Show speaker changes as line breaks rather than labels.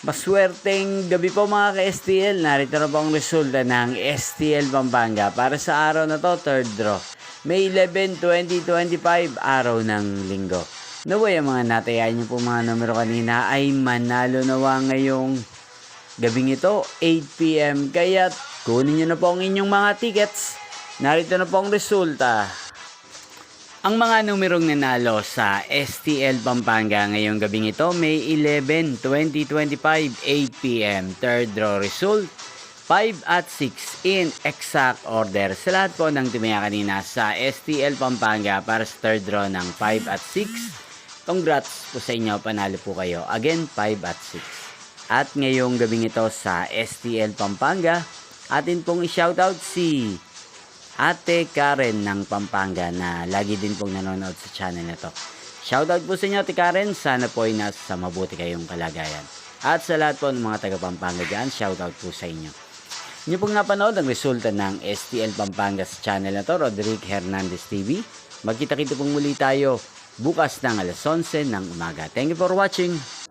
Maswerteng gabi po mga ka-STL. Narito na po ang resulta ng STL Pampanga para sa araw na to, third draw. May 11, 2025, araw ng linggo. Naway ang mga natayaan niyo po mga numero kanina ay manalo nawa ngayong gabing ito, 8 PM. Kaya kunin niyo na po ang inyong mga tickets. Narito na po ang resulta. Ang mga numerong nanalo sa STL Pampanga ngayong gabing ito, May 11, 2025, 8 PM. Third draw result, 5 at 6 in exact order. Sa lahat po ng tumaya kanina sa STL Pampanga para sa third draw ng 5 at 6, congrats po sa inyo, panalo po kayo. Again, 5 at 6. At ngayong gabing ito sa STL Pampanga, atin pong i-shoutout si Ate Karen ng Pampanga na lagi din pong nanonood sa channel na to. Shoutout po sa inyo, Ate Karen. Sana po ay nasa mabuti kayong kalagayan. At sa lahat po ng mga taga Pampanga dyan, shoutout po sa inyo. Inyo pong napanood ang resulta ng STL Pampanga sa channel na to, Roderick Hernandez TV. Magkita-kita pong muli tayo bukas ng alas 11 ng umaga. Thank you for watching.